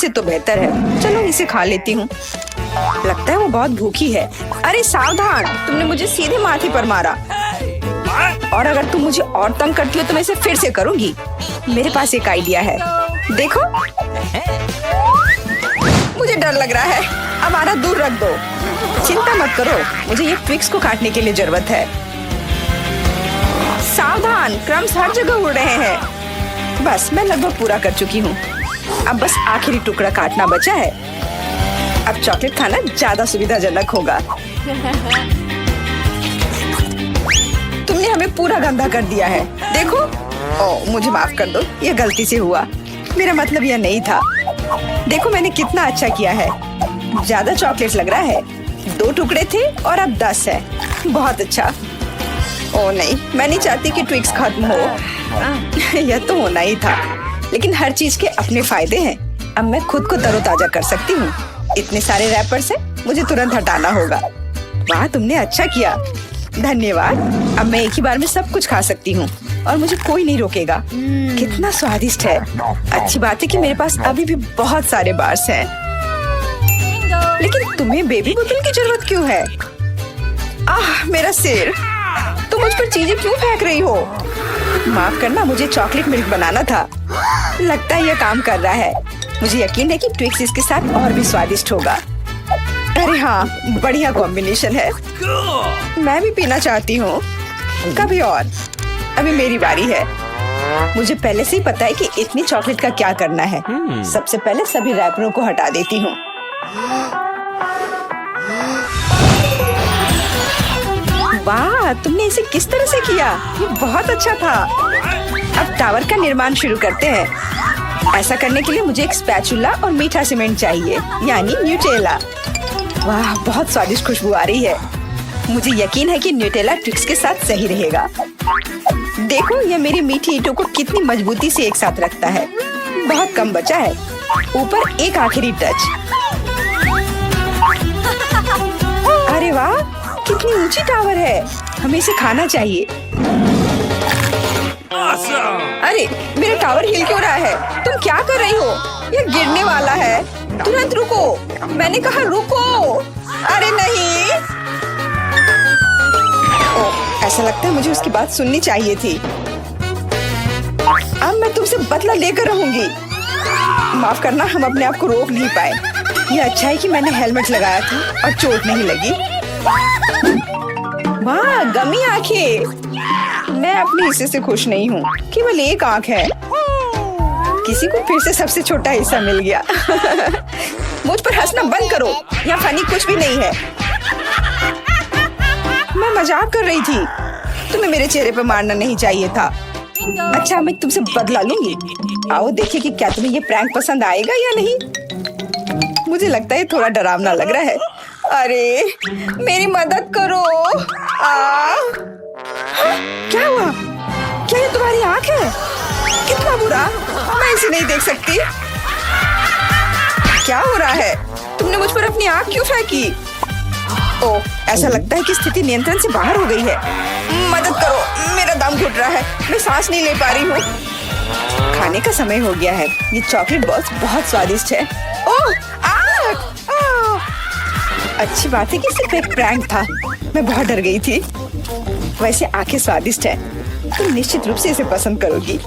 से तो बेहतर है। चलो इसे खा लेती हूँ। लगता है वो बहुत भूखी है। अरे सावधान, तुमने मुझे सीधे माथे पर मारा। और अगर तुम मुझे और तंग करती हो तो मैं इसे फिर से करूंगी। मेरे पास एक आइडिया है, देखो। मुझे डर लग रहा है, अब आरा दूर रख दो। चिंता मत करो, मुझे ये ट्विक्स को काटने के लिए जरूरत है। सावधान, क्रम्स हर जगह उड़ रहे हैं। बस मैं लगभग पूरा कर चुकी हूँ। अब बस आखिरी टुकड़ा काटना बचा है। अब चॉकलेट खाना ज्यादा सुविधाजनक होगा। तुमने हमें पूरा गंदा कर दिया है, देखो। ओह, मुझे माफ कर दो, ये गलती से हुआ। मेरा मतलब यह नहीं था। देखो मैंने कितना अच्छा किया है। ज्यादा चॉकलेट लग रहा है। 2 टुकड़े थे और अब 10 है। बहुत अच्छा। ओह नहीं, मैं नहीं चाहती कि ट्विक्स खत्म हो। यह तो होना ही था, लेकिन हर चीज के अपने फायदे हैं। अब मैं खुद को तरोताजा कर सकती हूँ। इतने सारे रैपर्स हैं, मुझे तुरंत हटाना होगा। वाह, तुमने अच्छा किया, धन्यवाद। अब मैं एक ही बार में सब कुछ खा सकती हूँ और मुझे कोई नहीं रोकेगा। कितना स्वादिष्ट है। अच्छी बात है कि मेरे पास अभी भी बहुत सारे बार्स हैं। लेकिन तुम्हें बेबी बोतल की जरूरत क्यों है? आह, मेरा सिर। तुम मुझ पर चीजें क्यों फेंक रही हो? माफ करना, मुझे चॉकलेट मिल्क बनाना था। लगता है यह काम कर रहा है। मुझे यकीन है कि ट्विक्स इसके साथ और भी स्वादिष्ट होगा। अरे हाँ, बढ़िया कॉम्बिनेशन है। मैं भी पीना चाहती हूँ, कभी और। अभी मेरी बारी है। मुझे पहले से ही पता है कि इतनी चॉकलेट का क्या करना है। सबसे पहले सभी रैपरों को हटा देती हूँ। वाह, तुमने इसे किस तरह से किया? ये बहुत अच्छा था। अब टावर का निर्माण शुरू करते हैं। ऐसा करने के लिए मुझे एक स्पैचुला और मीठा सीमेंट चाहिए, यानी न्यूटेला। वाह, बहुत स्वादिष्ट खुशबू आ रही है। मुझे यकीन है कि न्यूटेला ट्विक्स के साथ सही रहेगा। देखो, यह मेरी मीठी ईंटों को कितनी मजबूती से एक साथ रखता है। बहुत कम बचा है। ऊपर एक आखिरी टच। अरे वाह, कितनी ऊंची टावर है। हमें इसे खाना चाहिए। अरे, मेरा टावर हिल क्यों रहा है? तुम क्या कर रही हो? यह गिरने वाला है। तुरंत रुको, मैंने कहा रुको। अरे नहीं। ओह, ऐसा लगता है मुझे उसकी बात सुननी चाहिए थी। अब मैं तुमसे बदला लेकर रहूंगी। माफ करना, हम अपने आप को रोक नहीं पाए। यह अच्छा है कि मैंने हेलमेट लगाया था और चोट नहीं लगी। वाह, गमी आंखें। मैं अपने हिस्से से खुश नहीं हूँ। केवल एक आंख है। किसी को फिर से सबसे छोटा हिस्सा मिल गया। मुझ पर हंसना बंद करो, यहाँ फनी कुछ भी नहीं है। मैं मजाक कर रही थी। तुम्हें मेरे चेहरे पर मारना नहीं चाहिए था। अच्छा, मैं तुमसे बदला लूंगी। आओ देखिए कि क्या तुम्हें ये प्रैंक पसंद आएगा या नहीं। मुझे लगता है थोड़ा डरावना लग रहा है। अरे, मेरी मदद करो। क्या हुआ? क्या ये तुम्हारी आँख है? कितना बुरा, मैं इसे नहीं देख सकती। क्या हो रहा है? तुमने मुझ पर अपनी आँख क्यों फेंकी? ओह, ऐसा लगता है कि स्थिति नियंत्रण से बाहर हो गई है। मदद करो, मेरा दम घुट रहा है। मैं सांस नहीं ले पा रही हूँ। खाने का समय हो गया है। ये चॉकलेट बॉल्स बहुत स्वादिष्ट है। ओह, अच्छी बात है कि सिर्फ एक प्रैंक था। मैं बहुत डर गई थी। वैसे आंखें स्वादिष्ट है, तुम निश्चित रूप से इसे पसंद करोगी।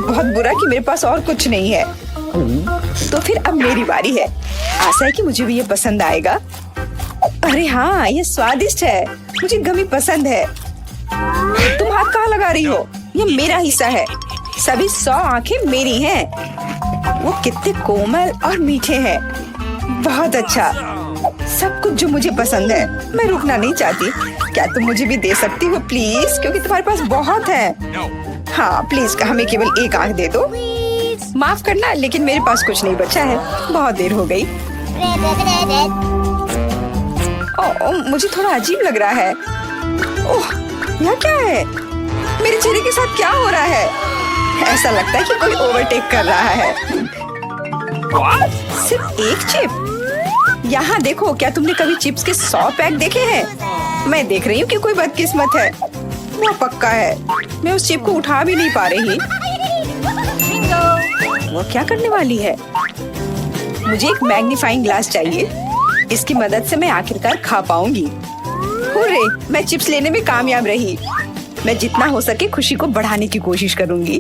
बहुत बुरा कि मेरे पास और कुछ नहीं है। तो फिर अब मेरी बारी है। आशा है कि मुझे भी ये पसंद आएगा। अरे हाँ, ये स्वादिष्ट है। मुझे गमी पसंद है। तुम हाथ कहाँ लगा रही हो? ये मेरा हिस्सा है। सभी 100 आंखें मेरी हैं। वो कितने कोमल और मीठे हैं। बहुत अच्छा, सब कुछ जो मुझे पसंद है। मैं रुकना नहीं चाहती। क्या तुम मुझे भी दे सकती हो प्लीज? क्योंकि तुम्हारे पास बहुत है। हाँ प्लीज, हमें केवल एक आंख दे दो। माफ करना, लेकिन मेरे पास कुछ नहीं बचा है। बहुत देर हो गई। मुझे थोड़ा अजीब लग रहा है। ओह, यह क्या है? मेरे चेहरे के साथ क्या हो रहा है? ऐसा लगता है कि कोई ओवरटेक कर रहा है। सिर्फ एक चिप? यहाँ देखो, क्या तुमने कभी चिप्स के 100 पैक देखे हैं? मैं देख रही हूँ कि कोई बदकिस्मत है। वो पक्का है। मैं उस चिप को उठा भी नहीं पा रही। वो क्या करने वाली है? मुझे एक मैग्नीफाइंग ग्लास चाहिए। इसकी मदद से मैं आखिरकार खा पाऊंगी। हुर्रे, मैं चिप्स लेने में कामयाब रही। मैं जितना हो सके खुशी को बढ़ाने की कोशिश करूंगी।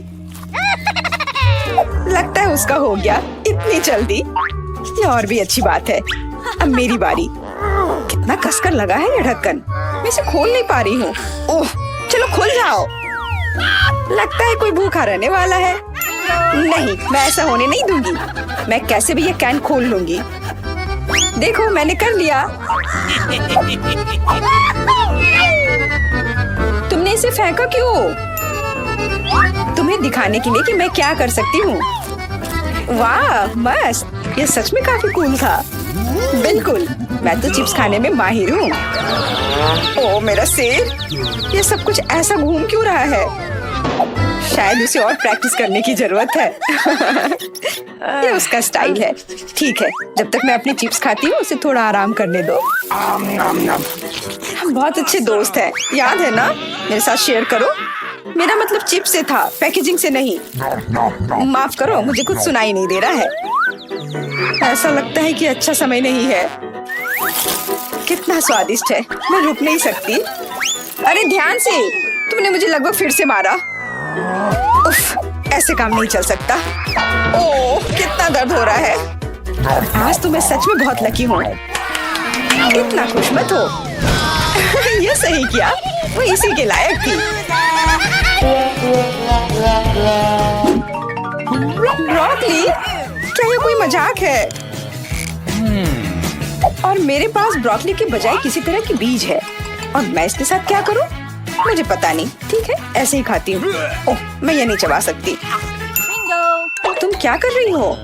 लगता है उसका हो गया इतनी जल्दी। ये और भी अच्छी बात है। अब मेरी बारी। कितना कसकर लगा है ये ढक्कन। मैं इसे खोल नहीं पा रही हूँ। ओह, चलो खुल जाओ। लगता है कोई भूखा रहने वाला है। नहीं, मैं ऐसा होने नहीं दूंगी। मैं कैसे भी ये कैन खोल लूंगी। देखो, मैंने कर लिया। तुमने इसे फेंका क्यों? तुम्हें दिखाने के लिए कि मैं क्या कर सकती हूँ। वाह, मस्त। ये सच में काफी कूल था। बिल्कुल, मैं तो चिप्स खाने में माहिर हूँ। ओह मेरा सिर, ये सब कुछ ऐसा घूम क्यों रहा है? शायद उसे और प्रैक्टिस करने की जरूरत है। ये उसका स्टाइल है। ठीक है, जब तक मैं अपनी चिप्स खाती हूँ उसे थोड़ा आराम करने दो। हम बहुत अच्छे दोस्त हैं, याद है ना? मेरे साथ शेयर करो। मेरा मतलब चिप्स से था, पैकेजिंग से नहीं। माफ करो, मुझे कुछ सुनाई नहीं दे रहा है। ऐसा लगता है कि अच्छा समय नहीं है। कितना स्वादिष्ट है, मैं रुक नहीं सकती। अरे ध्यान से, तुमने मुझे लगभग फिर से मारा। उफ, ऐसे काम नहीं चल सकता। ओह, कितना दर्द हो रहा है। आज तो मैं सच में बहुत लकी हूँ। इतना खुश मत हो। ये सही किया, वो इसी के लायक थी। ब्रोकली, क्या ये कोई मजाक है? और मेरे पास ब्रोकली के बजाय किसी तरह की बीज है और मैं इसके साथ क्या करूं? मुझे पता नहीं। ठीक है, ऐसे ही खाती हूँ। ओह, मैं ये नहीं चबा सकती। तुम क्या कर रही हो?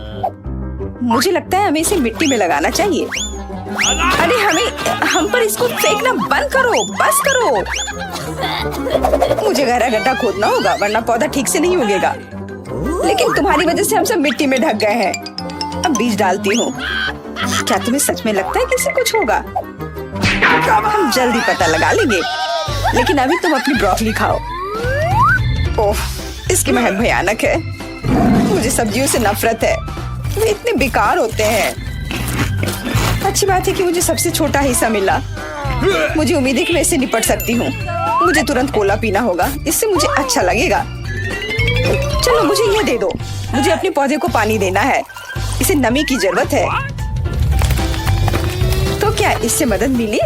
मुझे लगता है हमें इसे मिट्टी में लगाना चाहिए। अरे हम पर इसको फेंकना बंद करो, बस करो। मुझे गहरा गड्ढा खोदना होगा वरना पौधा ठीक से नहीं उगेगा। लेकिन तुम्हारी वजह से हम सब मिट्टी में ढक गए हैं। अब बीज डालती हूँ। क्या तुम्हें सच में लगता है कि इससे कुछ होगा? हम जल्दी पता लगा लेंगे। लेकिन अभी तुम अपनी ब्रोकली खाओ। ओह, इसकी महक भयानक है। मुझे सब्जियों से नफरत है, वे इतने बेकार होते हैं। अच्छी बात है कि मुझे सबसे छोटा हिस्सा मिला। मुझे उम्मीद है कि मैं इससे निपट सकती हूँ। मुझे तुरंत कोला पीना होगा, इससे मुझे अच्छा लगेगा। चलो मुझे ये दे दो। मुझे अपने पौधे को पानी देना है, इसे नमी की जरूरत है। तो क्या इससे मदद मिली?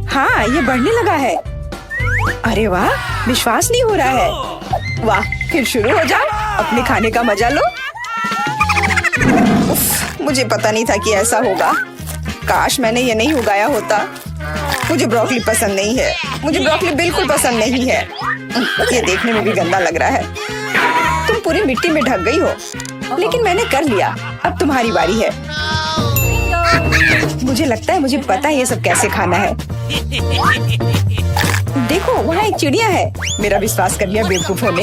हाँ, ये बढ़ने लगा है। अरे वाह, विश्वास नहीं हो रहा है। वाह, फिर शुरू हो जाओ, अपने खाने का मजा लो। उफ, मुझे पता नहीं था कि ऐसा होगा। काश मैंने ये नहीं उगाया होता। मुझे ब्रोकली पसंद नहीं है। मुझे ब्रोकली बिल्कुल पसंद नहीं है। ये देखने में भी गंदा लग रहा है। तुम पूरी मिट्टी में ढक गई हो, लेकिन मैंने कर लिया। अब तुम्हारी बारी है। मुझे लगता है मुझे पता है ये सब कैसे खाना है। देखो, वहाँ एक चिड़िया है। मेरा विश्वास कर लिया बेवकूफ होने।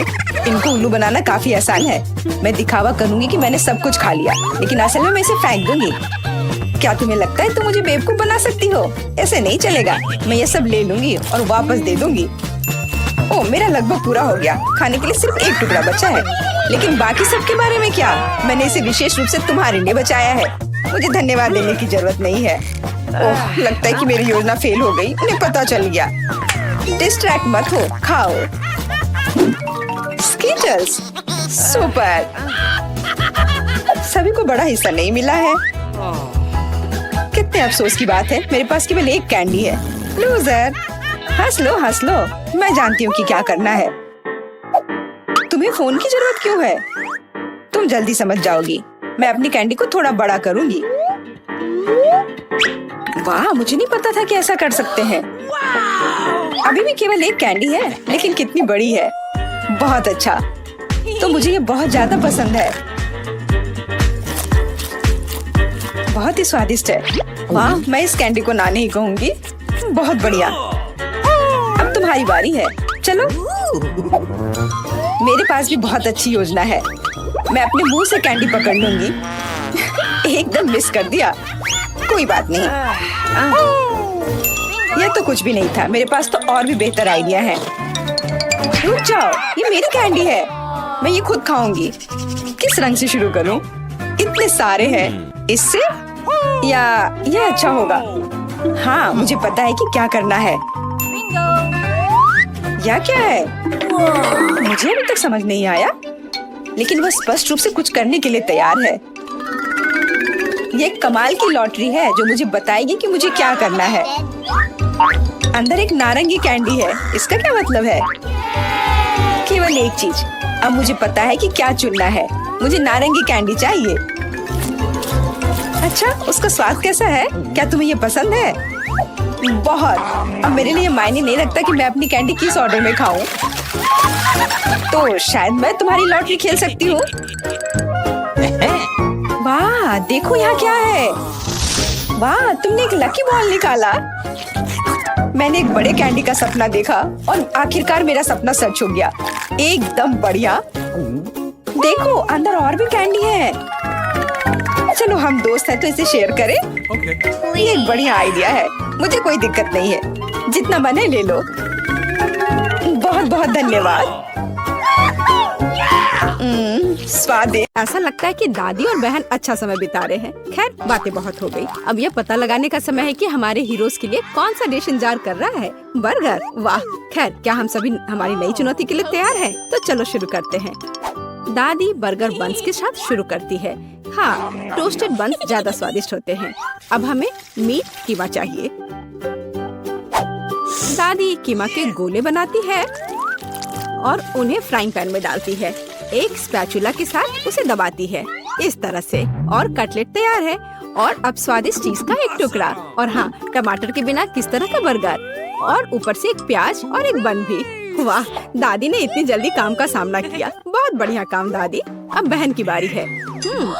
इनको उल्लू बनाना काफी आसान है। मैं दिखावा करूंगी कि मैंने सब कुछ खा लिया, लेकिन असल में मैं इसे फेंक दूंगी। क्या तुम्हें लगता है तुम मुझे बेवकूफ बना सकती हो? ऐसे नहीं चलेगा। मैं ये सब ले लूंगी और वापस दे दूंगी। ओह, मेरा लगभग पूरा हो गया। खाने के लिए सिर्फ एक टुकड़ा बचा है। लेकिन बाकी सब के बारे में क्या? मैंने इसे विशेष रूप से तुम्हारे लिए बचाया है। मुझे धन्यवाद देने की जरूरत नहीं है। ओह, लगता है कि मेरी योजना फेल हो गई। उन्हें पता चल गया। डिस्ट्रैक्ट मत हो, खाओ। Skittles, super. सभी को बड़ा हिस्सा नहीं मिला है। कितने अफसोस की बात है, मेरे पास केवल एक कैंडी है। लूजर, हंस लो हंस लो। मैं जानती हूँ कि क्या करना है। तुम्हें फोन की जरूरत क्यों है? तुम जल्दी समझ जाओगी। मैं अपनी कैंडी को थोड़ा बड़ा करूंगी। वाह, मुझे नहीं पता था कि ऐसा कर सकते हैं। अभी भी केवल एक कैंडी है, लेकिन कितनी बड़ी है। बहुत अच्छा, तो मुझे ये बहुत ज्यादा पसंद है। बहुत ही स्वादिष्ट है। वाह, मैं इस कैंडी को ना नहीं कहूंगी। बहुत बढ़िया। अब तुम्हारी बारी है। चलो, मेरे पास भी बहुत अच्छी योजना है। मैं अपने मुंह से कैंडी पकड़ लूंगी। एकदम मिस कर दिया। कोई बात नहीं। यह तो कुछ भी नहीं था। मेरे पास तो और भी बेहतर आइडिया है। रुक जाओ, ये मेरी कैंडी है। मैं ये खुद खाऊंगी। किस रंग से शुरू करूं? इतने सारे हैं। इससे या ये अच्छा होगा? हाँ, मुझे पता है कि क्या करना है। या क्या है? मुझे अभी तक समझ नहीं आया, लेकिन वह स्पष्ट रूप से कुछ करने के लिए तैयार है। ये एक कमाल की लॉटरी है जो मुझे बताएगी कि मुझे क्या करना है। अंदर एक नारंगी कैंडी है। इसका क्या मतलब है? केवल एक चीज। अब मुझे पता है कि क्या चुनना है। मुझे नारंगी कैंडी चाहिए। अच्छा, उसका स्वाद कैसा है? क्या तुम्हें ये पसंद है? बहुत। अब मेरे लिए मायने नहीं रखता कि मैं अपनी कैंडी किस ऑर्डर में खाऊं। तो शायद मैं तुम्हारी लॉटरी खेल सकती हूँ। वाह, देखो यहाँ क्या है। वाह, तुमने एक लकी बॉल निकाला। मैंने एक बड़े कैंडी का सपना देखा और आखिरकार मेरा सपना सच हो गया। एकदम बढ़िया। देखो, अंदर और भी कैंडी है। चलो, हम दोस्त हैं तो इसे शेयर करें। ये एक बढ़िया आइडिया है। मुझे कोई दिक्कत नहीं है। जितना बने ले लो। बहुत बहुत धन्यवाद। स्वाद है। ऐसा लगता है कि दादी और बहन अच्छा समय बिता रहे हैं। खैर, बातें बहुत हो गई। अब यह पता लगाने का समय है कि हमारे हीरोज के लिए कौन सा डिश इंतजार कर रहा है। बर्गर। वाह। खैर, क्या हम सभी हमारी नई चुनौती के लिए तैयार हैं? तो चलो शुरू करते हैं। दादी बर्गर बंस के साथ शुरू करती है। हाँ, टोस्टेड बंस ज्यादा स्वादिष्ट होते हैं। अब हमें मीट कीमा चाहिए। दादी कीमा के गोले बनाती है और उन्हें फ्राइंग पैन में डालती है। एक स्पैचुला के साथ उसे दबाती है इस तरह से, और कटलेट तैयार है। और अब स्वादिष्ट चीज का एक टुकड़ा, और हाँ, टमाटर के बिना किस तरह का बर्गर, और ऊपर से एक प्याज और एक बन भी। वाह, दादी ने इतनी जल्दी काम का सामना किया। बहुत बढ़िया काम दादी। अब बहन की बारी है।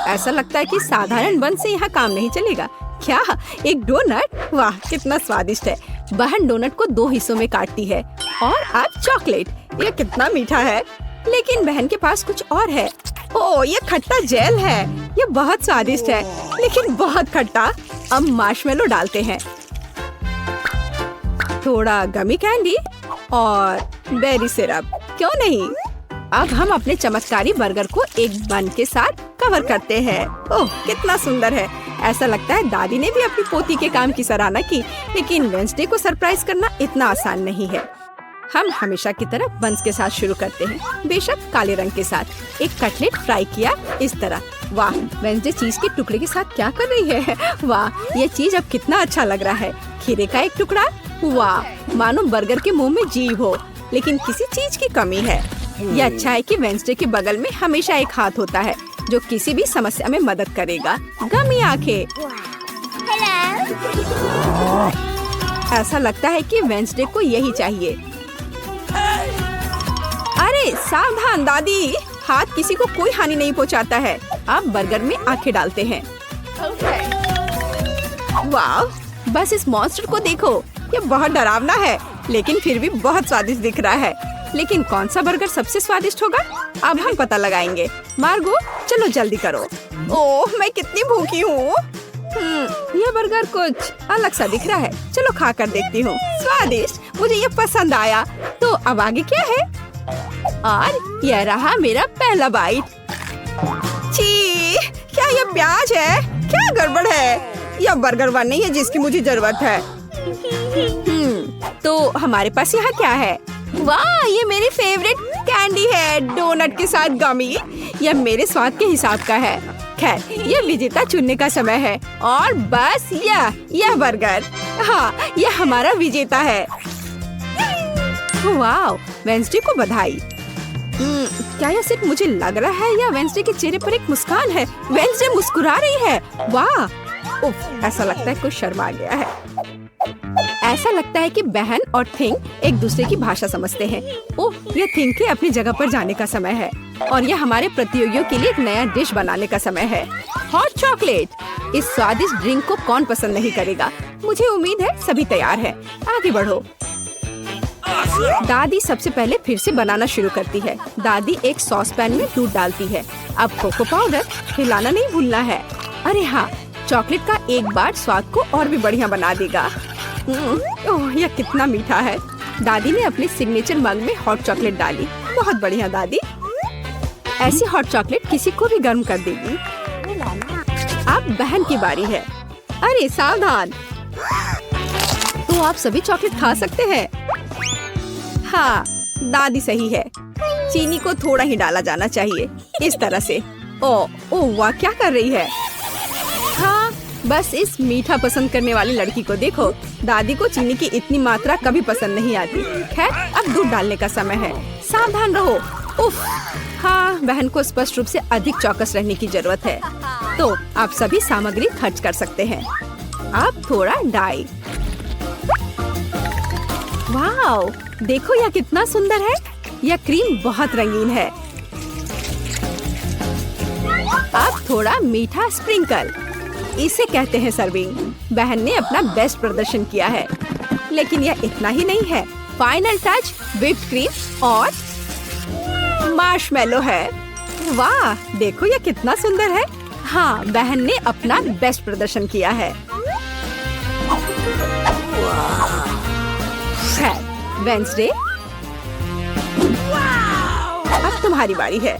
ऐसा लगता है कि साधारण बन से यहाँ काम नहीं चलेगा। क्या, एक डोनट? वाह, कितना स्वादिष्ट है। बहन डोनट को 2 हिस्सों में काटती है। और अब चॉकलेट। ये कितना मीठा है। लेकिन बहन के पास कुछ और है। ओह, ये खट्टा जेल है। ये बहुत स्वादिष्ट है, लेकिन बहुत खट्टा। अब मार्शमेलो डालते हैं, थोड़ा गमी कैंडी और बेरी सिरप। क्यों नहीं? अब हम अपने चमत्कारी बर्गर को एक बन के साथ कवर करते हैं। ओह, कितना सुंदर है। ऐसा लगता है दादी ने भी अपनी पोती के काम की सराहना की। लेकिन वेंसडे को सरप्राइज करना इतना आसान नहीं है। हम हमेशा की तरह बंस के साथ शुरू करते हैं, बेशक काले रंग के साथ। एक कटलेट फ्राई किया इस तरह। वाह, वेंसडे चीज के टुकड़े के साथ क्या कर रही है? वाह, ये चीज अब कितना अच्छा लग रहा है। खीरे का एक टुकड़ा। वाह, मानो बर्गर के मुंह में जीभ हो, लेकिन किसी चीज की कमी है। ये अच्छा है कि वेंसडे के बगल में हमेशा एक हाथ होता है जो किसी भी समस्या में मदद करेगा। गमी आंखें। ऐसा लगता है कि वेंसडे को यही चाहिए। अरे सावधान दादी, हाथ किसी को कोई हानि नहीं पहुंचाता है। अब बर्गर में आंखें डालते हैं। वाह, बस इस मॉन्स्टर को देखो। ये बहुत डरावना है, लेकिन फिर भी बहुत स्वादिष्ट दिख रहा है। लेकिन कौन सा बर्गर सबसे स्वादिष्ट होगा? अब हम पता लगाएंगे। मार्गो, चलो जल्दी करो। ओह, मैं कितनी भूखी हूँ। ये बर्गर कुछ अलग सा दिख रहा है। चलो खा कर देखती हूँ। स्वादिष्ट, मुझे ये पसंद आया। तो अब आगे क्या है? और यह रहा मेरा पहला बाइट। छी, क्या ये प्याज है? क्या गड़बड़ है? यह बर्गर वन नहीं है जिसकी मुझे जरूरत है। तो हमारे पास यहाँ क्या है? वाह, ये मेरी फेवरेट कैंडी है, डोनट के साथ गमी। यह मेरे स्वाद के हिसाब का है। खैर, ये विजेता चुनने का समय है। और बस यह बर्गर। हाँ, यह हमारा विजेता है। वाह, वेंसडे को बधाई। क्या यह सिर्फ मुझे लग रहा है या वेंसडे के चेहरे पर एक मुस्कान है? वेंसडे मुस्कुरा रही है। वाह, उफ, ऐसा लगता है कुछ शर्मा गया है। ऐसा लगता है कि बहन और थिंग एक दूसरे की भाषा समझते हैं। ओह, ये थिंग के अपनी जगह पर जाने का समय है और यह हमारे प्रतियोगियों के लिए एक नया डिश बनाने का समय है। Hot chocolate. इस स्वादिष्ट ड्रिंक को कौन पसंद नहीं करेगा? मुझे उम्मीद है सभी तैयार हैं। आगे बढ़ो। दादी सबसे पहले फिर से बनाना शुरू करती है। दादी एक सॉस पैन में दूध डालती है। अब कोको पाउडर, हिलाना नहीं भूलना है। अरे हाँ, चॉकलेट का एक बार स्वाद को और भी बढ़िया बना देगा। ओह, यह कितना मीठा है। दादी ने अपने सिग्नेचर मग में हॉट चॉकलेट डाली। बहुत बढ़िया दादी। ऐसी हॉट चॉकलेट किसी को भी गर्म कर देगी। अब बहन की बारी है। अरे सावधान, तो आप सभी चॉकलेट खा सकते हैं। हाँ, दादी सही है। चीनी को थोड़ा ही डाला जाना चाहिए, इस तरह से। ओ वाह, क्या कर रही है? हाँ, बस इस मीठा पसंद करने वाली लड़की को देखो। दादी को चीनी की इतनी मात्रा कभी पसंद नहीं आती। खैर, अब दूध डालने का समय है। सावधान रहो। उफ, हाँ, बहन को स्पष्ट रूप से अधिक चौकस रहने की जरूरत है। तो आप सभी सामग्री खर्च कर सकते हैं। अब थोड़ा डाई। वाओ, देखो यह कितना सुंदर है। यह क्रीम बहुत रंगीन है। अब थोड़ा मीठा स्प्रिंकल, इसे कहते हैं सर्विंग। बहन ने अपना बेस्ट प्रदर्शन किया है, लेकिन यह इतना ही नहीं है। फाइनल टच व्हिप्ड क्रीम और मार्शमेलो है। वाह, देखो यह कितना सुंदर है। हाँ, बहन ने अपना बेस्ट प्रदर्शन किया है। वेंसडे, अब तुम्हारी बारी है।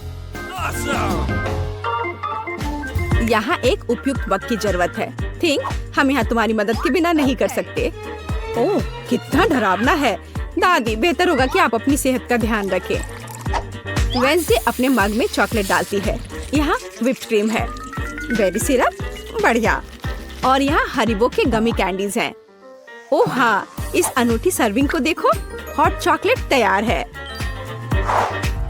यहाँ एक उपयुक्त वक्त की जरूरत है। थिंक हम यहाँ तुम्हारी मदद के बिना नहीं कर सकते। ओह, कितना डरावना है। दादी, बेहतर होगा कि आप अपनी सेहत का ध्यान रखें। वेंसडे अपने मग में चॉकलेट डालती है। यहाँ व्हिप्ड क्रीम है, बेरी सिरप, बढ़िया। और यहाँ हरिबो के गमी कैंडीज हैं। ओह हाँ, इस अनूठी सर्विंग को देखो। हॉट चॉकलेट तैयार है।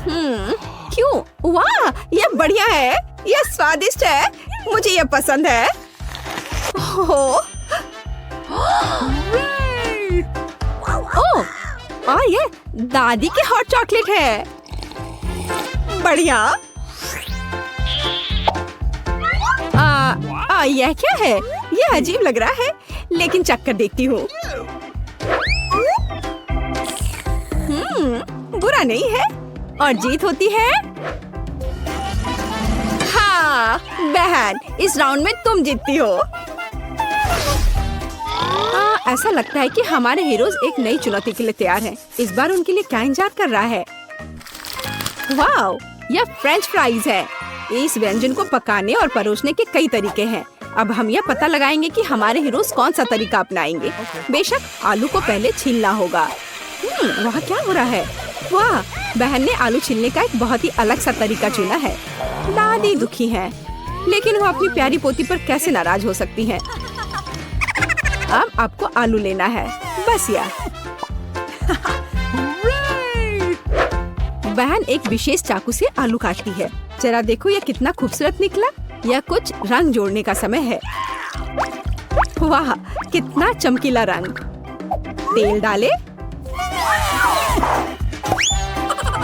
क्यों? वाह, यह बढ़िया है। यह स्वादिष्ट है। मुझे यह पसंद है। ओह, और यह दादी की हॉट चॉकलेट है। बढ़िया। यह क्या है? यह अजीब लग रहा है, लेकिन चक्कर देखती हूँ। बुरा नहीं है और जीत होती है। हाँ बहन, इस राउंड में तुम जीतती हो। ऐसा लगता है कि हमारे हीरोज एक नई चुनौती के लिए तैयार हैं। इस बार उनके लिए क्या इंतजार कर रहा है? वाओ, यह फ्रेंच फ्राइज है। इस व्यंजन को पकाने और परोसने के कई तरीके हैं। अब हम यह पता लगाएंगे कि हमारे हीरोज कौन सा तरीका अपनाएंगे। बेशक आलू को पहले छीलना होगा। वहाँ क्या हो रहा है? वाह, बहन ने आलू छीलने का एक बहुत ही अलग सा तरीका चुना है। दादी दुखी हैं, लेकिन वो अपनी प्यारी पोती पर कैसे नाराज हो सकती हैं। अब आपको आलू लेना है, बस यार। बहन एक विशेष चाकू से आलू काटती है। जरा देखो यह कितना खूबसूरत निकला। यह कुछ रंग जोड़ने का समय है। वाह, कितना चमकीला रंग। तेल डाले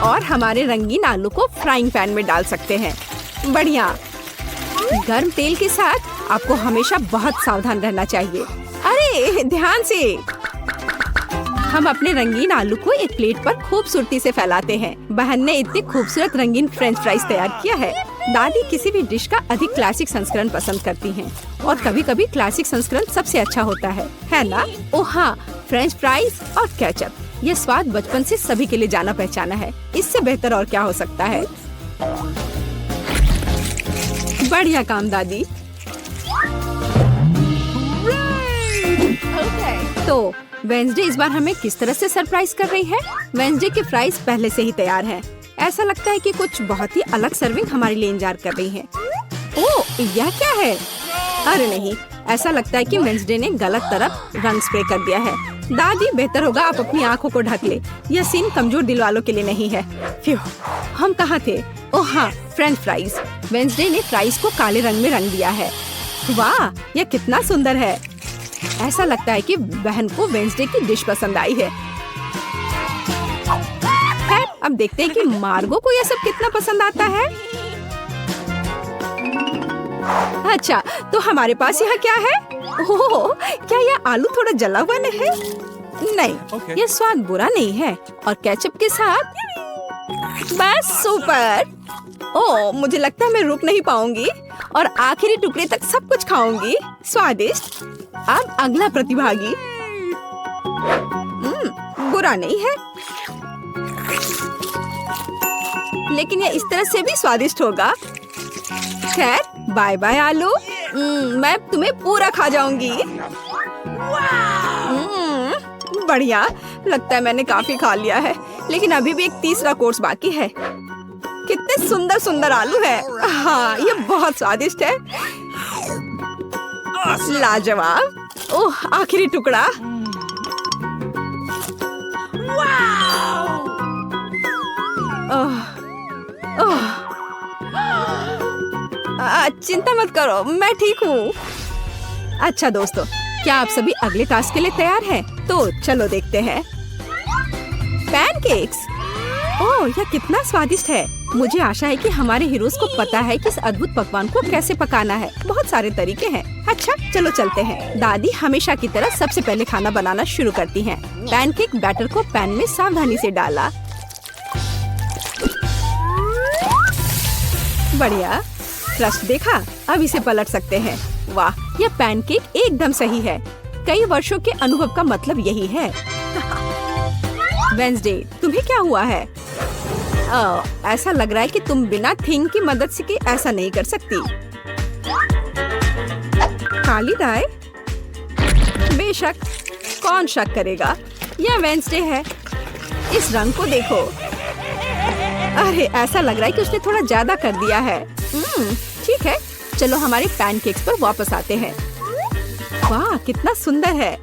और हमारे रंगीन आलू को फ्राइंग पैन में डाल सकते हैं। बढ़िया। गर्म तेल के साथ आपको हमेशा बहुत सावधान रहना चाहिए। अरे ध्यान से। हम अपने रंगीन आलू को एक प्लेट पर खूबसूरती से फैलाते हैं। बहन ने इतनी खूबसूरत रंगीन फ्रेंच फ्राइज तैयार किया है। दादी किसी भी डिश का अधिक क्लासिक संस्करण पसंद करती हैं, और कभी कभी क्लासिक संस्करण सबसे अच्छा होता है ना? ओह हाँ, फ्रेंच फ्राइज और केचप, यह स्वाद बचपन से सभी के लिए जाना पहचाना है। इससे बेहतर और क्या हो सकता है? बढ़िया काम दादी। तो वेंसडे इस बार हमें किस तरह से सरप्राइज कर रही है? वेंसडे के फ्राइज पहले से ही तैयार हैं। ऐसा लगता है कि कुछ बहुत ही अलग सर्विंग हमारे लिए इंतजार कर रही है। ओह, यह क्या है? अरे नहीं, ऐसा लगता है कि वेंसडे ने गलत तरफ रंग स्प्रे कर दिया है। दादी, बेहतर होगा आप अपनी आंखों को ढक ले। यह सीन कमजोर दिल वालों के लिए नहीं है। फ्यू, हम कहाँ थे? ओह हाँ, फ्रेंच फ्राइज। वेंसडे ने फ्राइज को काले रंग में रंग दिया है। वाह, यह कितना सुंदर है। ऐसा लगता है कि बहन को वेंसडे की डिश पसंद आई है। अब देखते हैं कि मार्गो को यह सब कितना पसंद आता है। अच्छा, तो हमारे पास यहाँ क्या है? ओह, क्या यह आलू थोड़ा जला हुआ नहीं है? नहीं, यह स्वाद बुरा नहीं है। और केचप के साथ बस सुपर। ओह, मुझे लगता है मैं रुक नहीं पाऊंगी और आखिरी टुकड़े तक सब कुछ खाऊंगी। स्वादिष्ट। अब अगला प्रतिभागी। बुरा नहीं है, लेकिन ये इस तरह से भी स्वादिष्ट होगा। खैर, बाय बाय आलू। मैं तुम्हें पूरा खा जाऊंगी। बढ़िया, लगता है मैंने काफी खा लिया है, लेकिन अभी भी एक तीसरा कोर्स बाकी है। कितने सुंदर सुंदर आलू है। हाँ, ये बहुत स्वादिष्ट है। लाजवाब। ओह, आखिरी टुकड़ा। चिंता मत करो, मैं ठीक हूँ। अच्छा दोस्तों, क्या आप सभी अगले टास्क के लिए तैयार हैं? तो चलो देखते हैं। पैनकेक्स। ओह, यह कितना स्वादिष्ट है। मुझे आशा है कि हमारे हीरोज को पता है कि इस अद्भुत पकवान को कैसे पकाना है। बहुत सारे तरीके हैं। अच्छा, चलो चलते हैं। दादी हमेशा की तरह सबसे पहले खाना बनाना शुरू करती हैं। पैनकेक बैटर को पैन में सावधानी से डाला। बढ़िया, क्रस्ट देखा? अब इसे पलट सकते हैं। वाह, यह पैनकेक एकदम सही है। कई वर्षों के अनुभव का मतलब यही है। वेंसडे, तुम्हें क्या हुआ है? ऐसा लग रहा है कि तुम बिना थिंग की मदद से कि ऐसा नहीं कर सकती। काली दाई? बेशक, कौन शक करेगा? यह वेंसडे है। इस रंग को देखो। अरे, ऐसा लग रहा है कि उसने थोड़ा ज्यादा कर दिया है। ठीक है, चलो हमारे पैनकेक्स पर वापस आते हैं। वाह, कितना सुंदर है।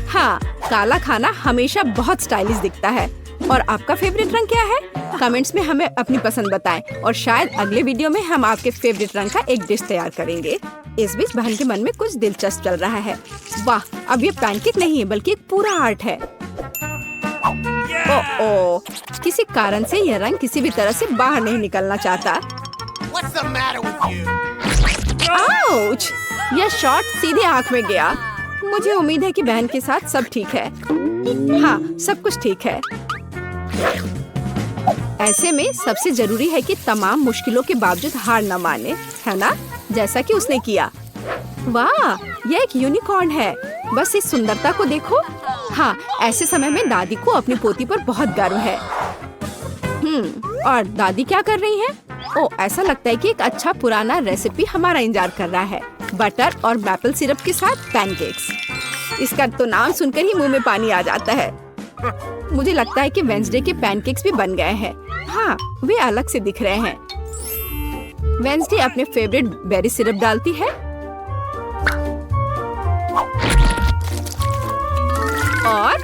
हाँ, काला खाना हमेशा बहुत स्टाइलिश दिखता है। और आपका फेवरेट रंग क्या है? कमेंट्स में हमें अपनी पसंद बताएं और शायद अगले वीडियो में हम आपके फेवरेट रंग का एक डिश तैयार करेंगे। इस बीच बहन के मन में कुछ दिलचस्प चल रहा है। वाह, अब ये पैनकेक नहीं है बल्कि एक पूरा आर्ट है। ओह, किसी कारण से यह रंग किसी भी तरह से बाहर नहीं निकलना चाहता। आउच! यह शॉट सीधे आंख में गया। मुझे उम्मीद है कि बहन के साथ सब ठीक है। हाँ, सब कुछ ठीक है। ऐसे में सबसे जरूरी है कि तमाम मुश्किलों के बावजूद हार न माने, है ना? जैसा कि उसने किया। वाह, यह एक यूनिकॉर्न है। बस इस सुंदरता को देखो। हाँ, ऐसे समय में दादी को अपनी पोती पर बहुत गर्व है। और दादी क्या कर रही हैं? ओह, ऐसा लगता है कि एक अच्छा पुराना रेसिपी हमारा इंतजार कर रहा है। बटर और मैपल सिरप के साथ पैनकेक्स। इसका तो नाम सुनकर ही मुंह में पानी आ जाता है। मुझे लगता है कि वेंसडे के पैनकेक्स भी बन गए हैं। हाँ, वे अलग से दिख रहे हैं। वेंसडे अपने फेवरेट बेरी सिरप डालती है और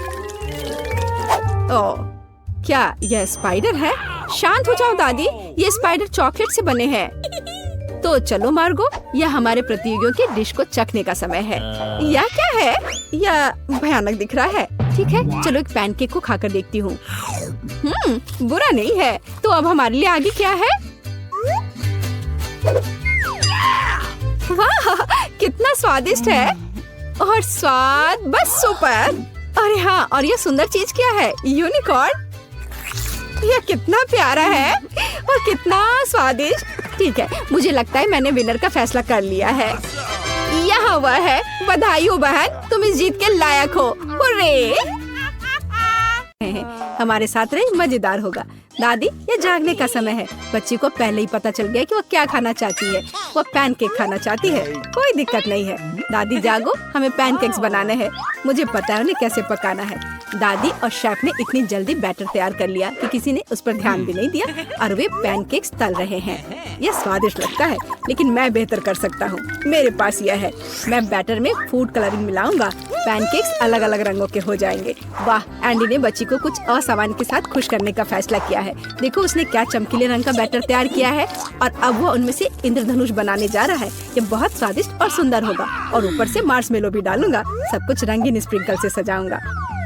क्या यह स्पाइडर है? शांत हो जाओ दादी, ये स्पाइडर चॉकलेट से बने हैं। तो चलो मार्गो, यह हमारे प्रतियोगियों की डिश को चखने का समय है। यह क्या है? यह भयानक दिख रहा है। ठीक है, चलो एक पैनकेक को खाकर देखती हूँ। बुरा नहीं है। तो अब हमारे लिए आगे क्या है? वाह, कितना स्वादिष्ट है। और स्वाद बस सुपर। अरे हाँ, और ये सुंदर चीज क्या है? यूनिकॉर्न। यह कितना प्यारा है और कितना स्वादिष्ट। ठीक है, मुझे लगता है मैंने विनर का फैसला कर लिया है। यहाँ वह है। बधाई हो बहन, तुम इस जीत के लायक हो। हुर्रे! हमारे साथ रही, मजेदार होगा। दादी, ये जागने का समय है। बच्ची को पहले ही पता चल गया कि वो क्या खाना चाहती है। वो पैनकेक खाना चाहती है। कोई दिक्कत नहीं है। दादी जागो, हमें पैनकेक्स बनाने हैं। मुझे पता है उन्हें कैसे पकाना है। दादी और शेफ ने इतनी जल्दी बैटर तैयार कर लिया कि किसी ने उस पर ध्यान भी नहीं दिया और वे पैनकेक्स तल रहे हैं। यह स्वादिष्ट लगता है, लेकिन मैं बेहतर कर सकता हूँ। मेरे पास यह है। मैं बैटर में फूड कलरिंग मिलाऊंगा। पैनकेक्स अलग अलग रंगों के हो जाएंगे। वाह, एंडी ने बच्ची को कुछ असामान्य के साथ खुश करने का फैसला किया है। देखो, उसने क्या चमकीले रंग का बैटर तैयार किया है और अब वो उनमें से इंद्रधनुष बनाने जा रहा है। ये बहुत स्वादिष्ट और सुंदर होगा। और ऊपर से मार्शमेलो भी डालूंगा। सब कुछ रंगीन स्प्रिंकल से सजाऊंगा।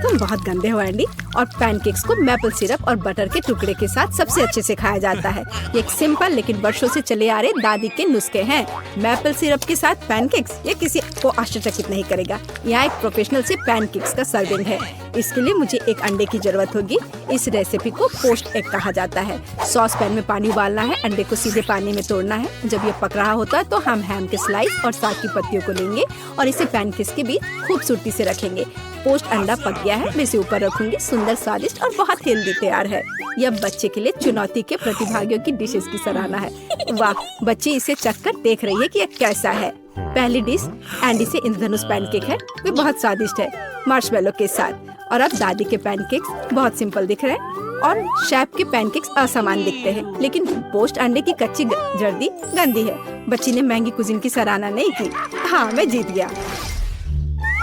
तुम बहुत गंदे हो एंडी। और पैनकेक्स को मैपल सिरप और बटर के टुकड़े के साथ सबसे अच्छे से खाया जाता है। ये एक सिंपल लेकिन वर्षों से चले आ रहे दादी के नुस्खे हैं। मैपल सिरप के साथ पैनकेक्स, ये किसी को आश्चर्यचकित नहीं करेगा। यहाँ एक प्रोफेशनल से पैनकेक्स का सर्विंग है। इसके लिए मुझे एक अंडे की जरूरत होगी। इस रेसिपी को पोस्ट एग कहा जाता है। सॉस पैन में पानी उबालना है। अंडे को सीधे पानी में तोड़ना है। जब ये पक रहा होता है तो हम हैम के स्लाइस और साग की पत्तियों को लेंगे और इसे पैनकेक्स के बीच खूबसूरती से रखेंगे। पोस्ट अंडा पक गया लिया है, मैं इसे ऊपर रखूंगी। सुंदर, स्वादिष्ट और बहुत हेल्दी तैयार है। यह बच्चे के लिए चुनौती के प्रतिभागियों की डिशेस की सराहना है। वाह, बच्ची इसे चखकर देख रही है कि यह कैसा है। पहली डिश एंडी से इंद्रधनुष पैनकेक है। वे बहुत स्वादिष्ट है, मार्शमेलो के साथ। और अब दादी के पैनकेक्स बहुत सिंपल दिख रहे हैं और शेफ के पैनकेक्स असामान्य दिखते हैं, लेकिन पोस्ट अंडे की कच्ची जर्दी गंदी है। बच्ची ने महंगी कुजिन की सराहना नहीं की। हाँ, मैं जीत गया।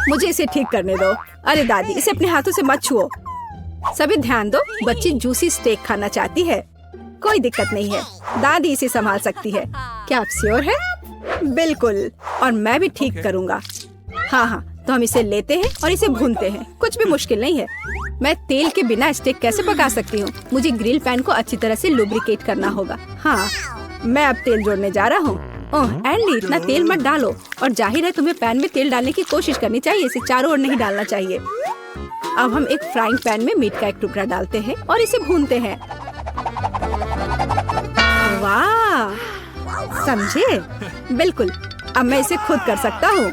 मुझे इसे ठीक करने दो। अरे दादी, इसे अपने हाथों से मत छुओ। सभी ध्यान दो, बच्ची जूसी स्टेक खाना चाहती है। कोई दिक्कत नहीं है, दादी इसे संभाल सकती है। क्या आप श्योर है? बिल्कुल, और मैं भी ठीक करूँगा। हाँ, तो हम इसे लेते हैं और इसे भूनते हैं। कुछ भी मुश्किल नहीं है। मैं तेल के बिना स्टेक कैसे पका सकती हूँ? मुझे ग्रिल पैन को अच्छी तरह से लुब्रिकेट करना होगा। हाँ, मैं अब तेल जोड़ने जा रहा हूँ। ओह एंडी, इतना तेल मत डालो। और जाहिर है तुम्हें पैन में तेल डालने की कोशिश करनी चाहिए, इसे चारों ओर नहीं डालना चाहिए। अब हम एक फ्राइंग पैन में मीट का एक टुकड़ा डालते हैं और इसे भूनते हैं। वाह, समझे? बिल्कुल, अब मैं इसे खुद कर सकता हूँ।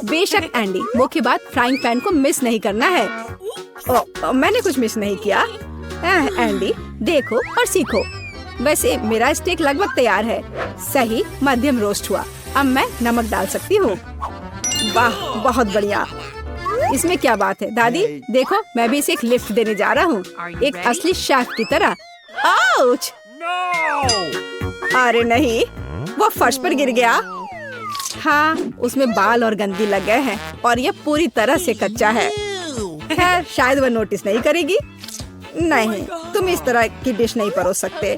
बेशक एंडी, मुख्य बात फ्राइंग पैन को मिस नहीं करना है। मैंने कुछ मिस नहीं किया। एंडी, देखो और सीखो। वैसे मेरा स्टेक लगभग तैयार है। सही मध्यम रोस्ट हुआ। अब मैं नमक डाल सकती हूँ। वाह, बहुत बढ़िया। इसमें क्या बात है दादी? देखो, मैं भी इसे एक लिफ्ट देने जा रहा हूँ, एक असली शेफ की तरह। आउच! अरे नहीं, वो फर्श पर गिर गया। हाँ, उसमें बाल और गंदी लग गए हैं और ये पूरी तरह से कच्चा है। खैर, शायद वह नोटिस नहीं करेगी। नहीं, तुम इस तरह की डिश नहीं परोस सकते।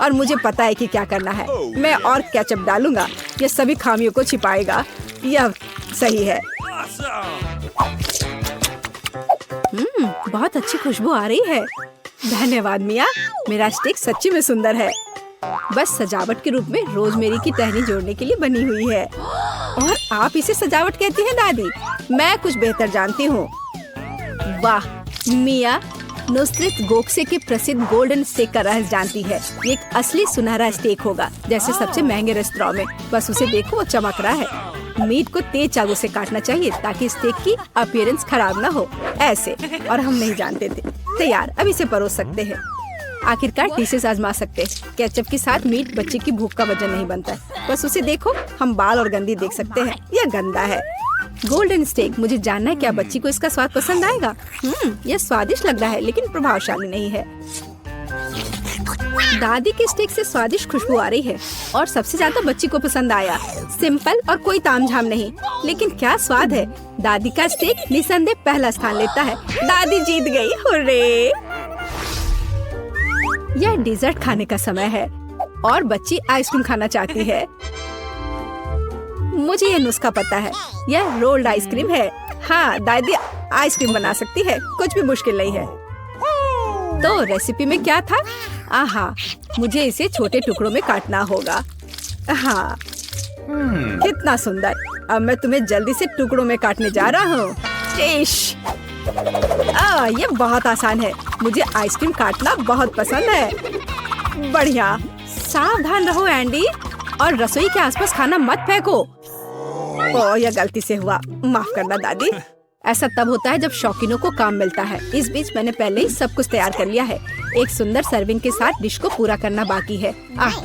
और मुझे पता है कि क्या करना है। मैं और केचप डालूंगा, ये सभी खामियों को छिपाएगा। यह सही है। बहुत अच्छी खुशबू आ रही है। धन्यवाद मिया, मेरा स्टेक सच्ची में सुंदर है। बस सजावट के रूप में रोजमेरी की टहनी जोड़ने के लिए बनी हुई है। और आप इसे सजावट कहती हैं दादी? मैं कुछ बेहतर जानती हूँ। वाह, मिया नुसरत गोखसे के प्रसिद्ध गोल्डन स्टेक का रहस्य जानती है। ये एक असली सुनहरा स्टेक होगा, जैसे सबसे महंगे रेस्तरां में। बस उसे देखो, वो चमक रहा है। मीट को तेज चाकू से काटना चाहिए ताकि स्टेक की अपीयरेंस खराब ना हो। ऐसे, और हम नहीं जानते थे। तैयार, अब इसे परोस सकते हैं। आखिरकार डिशेस आजमा सकते हैं। केचप के साथ मीट बच्चे की भूख का वजन नहीं बनता है। बस उसे देखो, हम बाल और गंदी देख सकते हैं। यह गंदा है। गोल्डन स्टेक, मुझे जानना है क्या बच्ची को इसका स्वाद पसंद आएगा। यह स्वादिष्ट लग रहा है लेकिन प्रभावशाली नहीं है। दादी के स्टेक से स्वादिष्ट खुशबू आ रही है और सबसे ज्यादा बच्ची को पसंद आया। सिंपल और कोई तामझाम नहीं, लेकिन क्या स्वाद है। दादी का स्टेक निसंदेह पहला स्थान लेता है। दादी जीत गई, हुर्रे! यह डिजर्ट खाने का समय है और बच्ची आइसक्रीम खाना चाहती है। मुझे यह नुस्खा पता है, यह रोल्ड आइसक्रीम है। हाँ, दादी आइसक्रीम बना सकती है, कुछ भी मुश्किल नहीं है। तो रेसिपी में क्या था? आहा, मुझे इसे छोटे टुकड़ों में काटना होगा। हाँ, कितना सुंदर। अब मैं तुम्हें जल्दी से टुकड़ों में काटने जा रहा हूँ। ये बहुत आसान है। मुझे आइसक्रीम काटना बहुत पसंद है। बढ़िया। सावधान रहो एंडी, और रसोई के आसपास खाना मत फेंको। यह गलती से हुआ, माफ करना दादी। ऐसा तब होता है जब शौकीनों को काम मिलता है। इस बीच मैंने पहले ही सब कुछ तैयार कर लिया है। एक सुंदर सर्विंग के साथ डिश को पूरा करना बाकी है।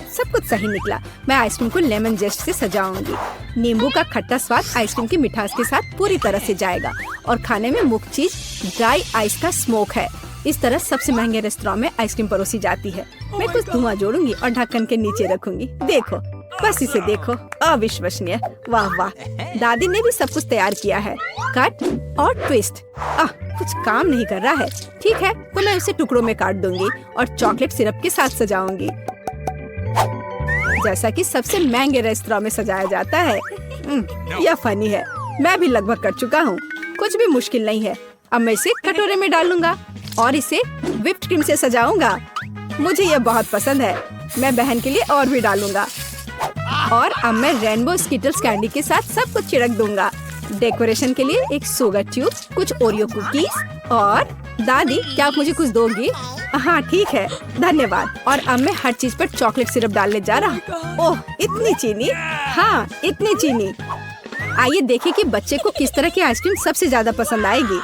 सब कुछ सही निकला। मैं आइसक्रीम को लेमन जेस्ट से सजाऊंगी। नींबू का खट्टा स्वाद आइसक्रीम की मिठास के साथ पूरी तरह से जाएगा और खाने में मुख्य चीज ड्राई आइस का स्मोक है। इस तरह सबसे महंगे रेस्तरां में आइसक्रीम परोसी जाती है। मैं कुछ धुआं जोड़ूंगी और ढक्कन के नीचे रखूंगी। देखो, बस इसे देखो, अविश्वसनीय। वाह वाह, दादी ने भी सब कुछ तैयार किया है। कट और ट्विस्ट। कुछ काम नहीं कर रहा है। ठीक है, तो मैं उसे टुकड़ों में काट दूंगी और चॉकलेट सिरप के साथ सजाऊंगी, जैसा कि सबसे महंगे रेस्तरां में सजाया जाता है। यह फनी है। मैं भी लगभग कर चुका हूँ, कुछ भी मुश्किल नहीं है। अब मैं इसे कटोरे में डालूंगा और इसे व्हिप्ड क्रीम से सजाऊंगा। मुझे यह बहुत पसंद है। मैं बहन के लिए और भी डालूंगा। और अब मैं रेनबो स्किटल्स कैंडी के साथ सब कुछ छिड़क दूंगा। डेकोरेशन के लिए एक शुगर ट्यूब, कुछ ओरियो कुकीज। और दादी, क्या आप मुझे कुछ दोगी? हाँ ठीक है, धन्यवाद। और अब मैं हर चीज पर चॉकलेट सिरप डालने जा रहा हूँ। ओह, इतनी चीनी? हाँ, इतनी चीनी। आइए देखें कि बच्चे को किस तरह की आइसक्रीम सबसे ज्यादा पसंद आएगी।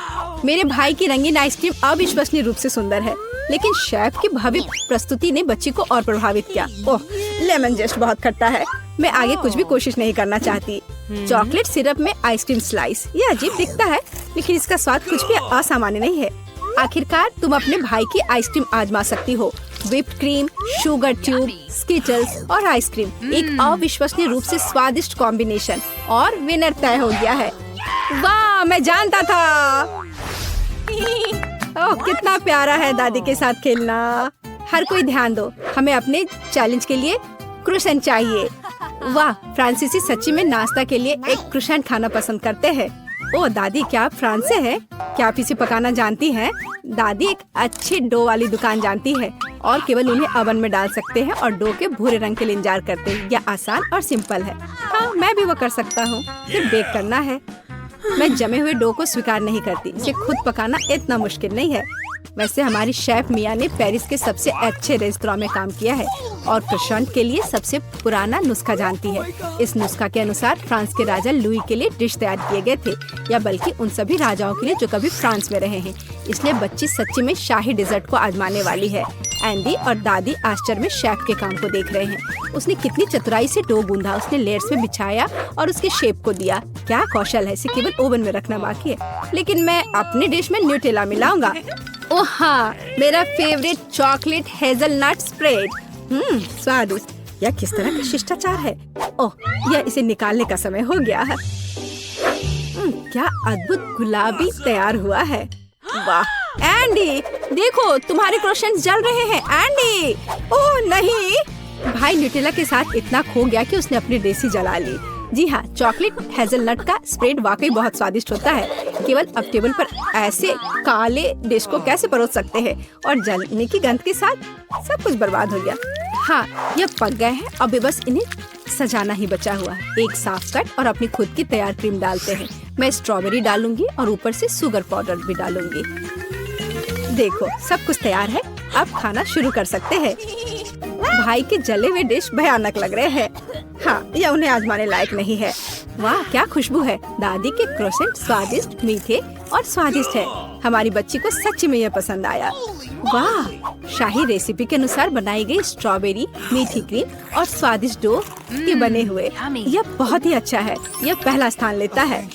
मेरे भाई की रंगीन आइसक्रीम अविश्वसनीय रूप से सुंदर है, लेकिन शेफ की भव्य प्रस्तुति ने बच्ची को और प्रभावित किया। ओह, लेमन जेस्ट बहुत खट्टा है। मैं आगे कुछ भी कोशिश नहीं करना चाहती। चॉकलेट सिरप में आइसक्रीम स्लाइस, ये अजीब दिखता है, लेकिन इसका स्वाद कुछ भी असामान्य नहीं है। आखिरकार तुम अपने भाई की आइसक्रीम आजमा सकती हो। Whipped cream, sugar tube, Skittles और आइसक्रीम, एक अविश्वसनीय रूप से स्वादिष्ट कॉम्बिनेशन, और विनर तय हो गया है। वाह, मैं जानता था। ओह, कितना प्यारा है दादी के साथ खेलना। हर कोई ध्यान दो, हमें अपने चैलेंज के लिए क्रोसेंट चाहिए। वाह, फ्रांसीसी सच्ची में नाश्ता के लिए एक क्रोसेंट खाना पसंद करते हैं। ओह दादी, क्या आप फ्रांस से हैं? क्या आप इसे पकाना जानती हैं? दादी एक अच्छी डो वाली दुकान जानती है और केवल उन्हें ओवन में डाल सकते हैं और डो के भूरे रंग के लिए इंतजार करते हैं। यह आसान और सिंपल है। हाँ, मैं भी वो कर सकता हूँ। फिर बेक करना है। मैं जमे हुए डो को स्वीकार नहीं करती। इसे खुद पकाना इतना मुश्किल नहीं है। वैसे हमारी शेफ मिया ने पेरिस के सबसे अच्छे रेस्तरां में काम किया है और क्रोसेंट के लिए सबसे पुराना नुस्खा जानती है। इस नुस्खा के अनुसार फ्रांस के राजा लुई के लिए डिश तैयार किए गए थे, या बल्कि उन सभी राजाओं के लिए जो कभी फ्रांस में रहे हैं। इसलिए बच्ची सच्ची में शाही डिजर्ट को आजमाने वाली है। एंडी और दादी आश्चर्य में शेफ के काम को देख रहे हैं। उसने कितनी चतुराई से डो गूंधा, उसने लेयर्स में बिछाया और उसके शेप को दिया। क्या कौशल है, इसे केवल ओवन में रखना बाकी है। लेकिन मैं अपनी डिश में न्यूटेला मिलाऊंगा। ओह हाँ, मेरा फेवरेट चॉकलेट हेजलनट स्प्रेड। स्वादिष्ट। यह किस तरह का शिष्टाचार है। ओह, यह इसे निकालने का समय हो गया है। क्या अद्भुत गुलाबी तैयार हुआ है। वाह एंडी, देखो तुम्हारे क्रोसेंट्स जल रहे हैं। एंडी, ओह नहीं। भाई न्यूटेला के साथ इतना खो गया कि उसने अपनी देसी जला ली। जी हाँ, चॉकलेट हेजलनट का स्प्रेड वाकई बहुत स्वादिष्ट होता है। केवल अब टेबल पर ऐसे काले डिश को कैसे परोस सकते हैं, और जलने की गंध के साथ सब कुछ बर्बाद हो गया। हाँ, यह पक गए हैं। अब बस इन्हें सजाना ही बचा हुआ है। एक साफ कट और अपनी खुद की तैयार क्रीम डालते हैं। मैं स्ट्रॉबेरी डालूंगी और ऊपर से शुगर पाउडर भी डालूंगी। देखो, सब कुछ तैयार है। अब खाना शुरू कर सकते हैं। भाई के जले हुए डिश भयानक लग रहे हैं। हाँ, यह उन्हें आजमाने लायक नहीं है। वाह, क्या खुशबू है। दादी के क्रोसेंट स्वादिष्ट, मीठे और स्वादिष्ट है। हमारी बच्ची को सच्ची में यह पसंद आया। वाह, शाही रेसिपी के अनुसार बनाई गई स्ट्रॉबेरी, मीठी क्रीम और स्वादिष्ट डो के बने हुए। यह बहुत ही अच्छा है। यह पहला स्थान लेता है।